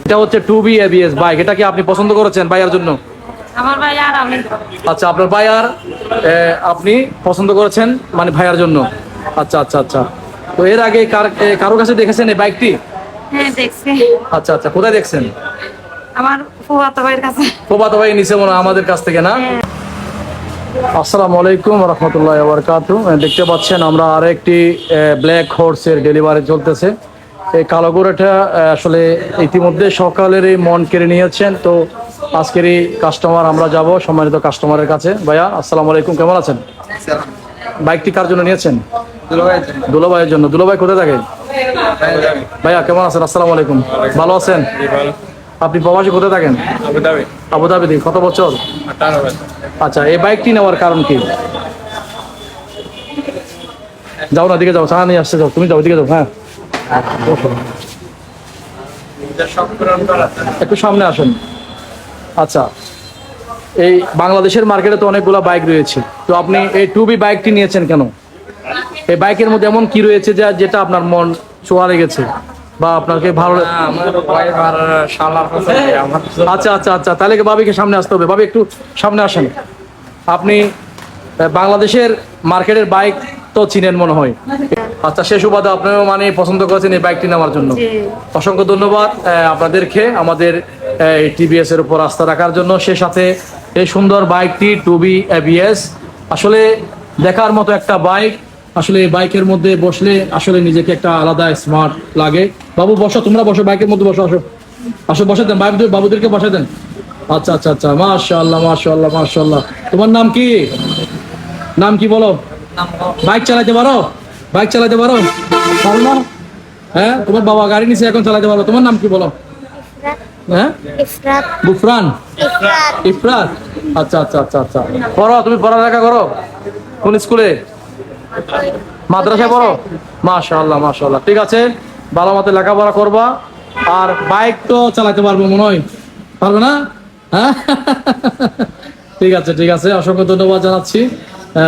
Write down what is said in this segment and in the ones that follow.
এটা হচ্ছে 2B ABS bike, এটা কি আপনি পছন্দ করেছেন ভাইয়ার জন্য? আমার ভাই আর আমি। আচ্ছা, আপনার ভাই আর আপনি পছন্দ করেছেন মানে ভাইয়ার জন্য। আচ্ছা আচ্ছা আচ্ছা। তো এর আগে কারো কাছে দেখেছেন এই বাইকটি? হ্যাঁ দেখছি। আচ্ছা আচ্ছা, কোথায় দেখছেন? আমার ফুফাতো ভাইয়ের কাছে। ফুফাতো ভাই নিচে মনে হয় আমাদের কাছ থেকে, না? আসসালামু আলাইকুম রহমতুল্লাহ বারকাতু। দেখতে পাচ্ছেন আমরা আরেকটি ব্ল্যাক হর্সের ডেলিভারি চলতেছে। এই কালো গরুটা আসলে ইতিমধ্যে সকালের এই মন কেড়ে নিয়েছেন। তো আজকের এই কাস্টমার আমরা যাব সম্মানিত কাস্টমারের কাছে। ভাইয়া আসসালামু আলাইকুম, কেমন আছেন? বাইকটি কার জন্য নিয়েছেন? দুলাভাইয়ের জন্য। দুলাভাই কোথায় থাকে? ভাইয়া কেমন আছেন? আসসালামু আলাইকুম, ভালো আছেন? আপনি প্রবাসী কোথায় থাকেন? আবুধাবিতে। কত বছর? আচ্ছা, এই বাইকটি নেওয়ার কারণ কি? যাও না, দিকে যাও, চা নিয়ে আসছে, যাও তুমি, যাও দিকে যাও। হ্যাঁ, একটু সামনে আসেন। আচ্ছা, এই বাংলাদেশের মার্কেটে তো অনেকগুলো বাইক রয়েছে, তো আপনি এই 2B বাইকটি নিয়েছেন কেন? এই বাইকের মধ্যে এমন কি রয়েছে যেটা আপনার মন ছোঁয়া লেগেছে বা আপনাকে ভালো? আচ্ছা আচ্ছা আচ্ছা, তাহলে ভাবিকে সামনে আসতে হবে। ভাবি একটু সামনে আসেন। আপনি বাংলাদেশের মার্কেটের বাইক তো চিনেন মনে হয়। আচ্ছা, সে সুবাদে আপনিও মানে পছন্দ করেছেন এই বাইকটি নেওয়ার জন্য। অসংখ্য ধন্যবাদ আপনাদেরকে আমাদের টিভিএস এর উপর আস্থা রাখার জন্য। সে সাথে এই সুন্দর বাইকটি 2B ABS আসলে দেখার মতো একটা বাইক। আসলে এই বাইকের মধ্যে বসলে আসলে নিজেকে একটা আলাদা স্মার্ট লাগে। বাবু বসো, তোমরা বসো, বাইকের মধ্যে বসো, আসো আসো, বসে দেন বাবুদেরকে বসে দেন। আচ্ছা আচ্ছা আচ্ছা, মাশাআল্লাহ মাশাআল্লাহ মাশাআল্লাহ। তোমার নাম কি? নাম কি বলো? বাইক চালাতে পারো? বাইক চালাতে পারো? পারো না? হ্যাঁ, তোমার বাবা গাড়ি নিচে এখন চালাতে পারো। তোমার নাম কি বলো? হ্যাঁ, গুফরান। ইফরাত। আচ্ছা আচ্ছা আচ্ছা আচ্ছা। পড়ো, তুমি পড়ালেখা করো কোন স্কুলে? মাদ্রাসায় পড়ো? মাশাআল্লাহ মাশাআল্লাহ, ঠিক আছে, ভালো মতো লেখাপড়া করবা। আর বাইক তো চালাতে পারবো মনে হয়, পারবে না? হ্যাঁ, ঠিক আছে ঠিক আছে, অসংখ্য ধন্যবাদ জানাচ্ছি।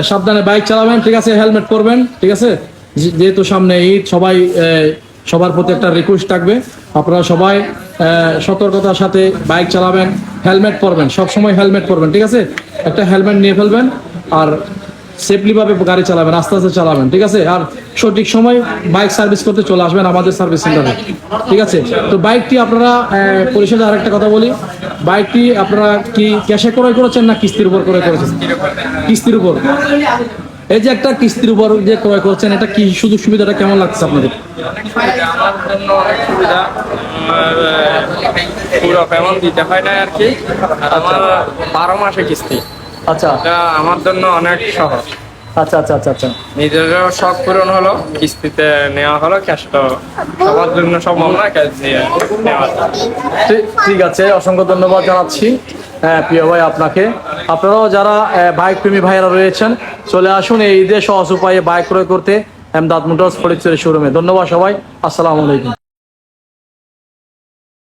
সাবধানে বাইক চালাবেন, ঠিক আছে, হেলমেট পরবেন, ঠিক আছে। যেহেতু সামনে ঈদ, সবার প্রতি একটা রিকোয়েস্ট থাকবে, আপনারা সবাই সতর্কতার সাথে বাইক চালাবেন, হেলমেট পরবেন, সবসময় হেলমেট পরবেন, ঠিক আছে। একটা হেলমেট নিয়ে ফেলবেন আর সেফলি ভাবে গাড়ি চালাবেন, আস্তে আস্তে চালাবেন, ঠিক আছে। আর সঠিক সময় বাইক সার্ভিস করতে চলে আসবেন আমাদের সার্ভিস সেন্টারে, ঠিক আছে। তো বাইকটি আপনারা পরিষেবা, আরেকটা কথা বলি, বাইকটি আপনারা কি ক্যাশে ক্রয় করেছেন না কিস্তির উপর ক্রয় করেছেন? কিস্তির উপর। এই যে একটা কিস্তির উপর যে ক্রয় করছেন, এটা কি সুযোগ সুবিধাটা কেমন লাগছে আপনাদের? আমার জন্য অনেক সুবিধা, পুরো পেমেন্ট দিতে হয় না আর কি। আমার 12 মাসে কিস্তি। আচ্ছা, এটা আমার জন্য অনেক সহজ। আচ্ছা আচ্ছা আচ্ছা আচ্ছা, নিজেরও শখ পূরণ হলো, কিস্তিতে নেওয়া হলো। ক্যাশ তো সবার জন্য সম্ভব না, ক্যাশ দিয়ে নেওয়া। ঠিক আছে, অসংখ্য ধন্যবাদ জানাচ্ছি প্রিয় ভাই আপনাকে। আপনারাও যারা বাইক প্রেমী ভাইয়েরা রয়েছেন, চলে আসুন এই ঈদে সহজ উপায়ে বাইক ক্রয় করতে এমদাদ মোটরস ফটিকছড়ি শোরুমে। ধন্যবাদ সবাই, আসসালামু আলাইকুম।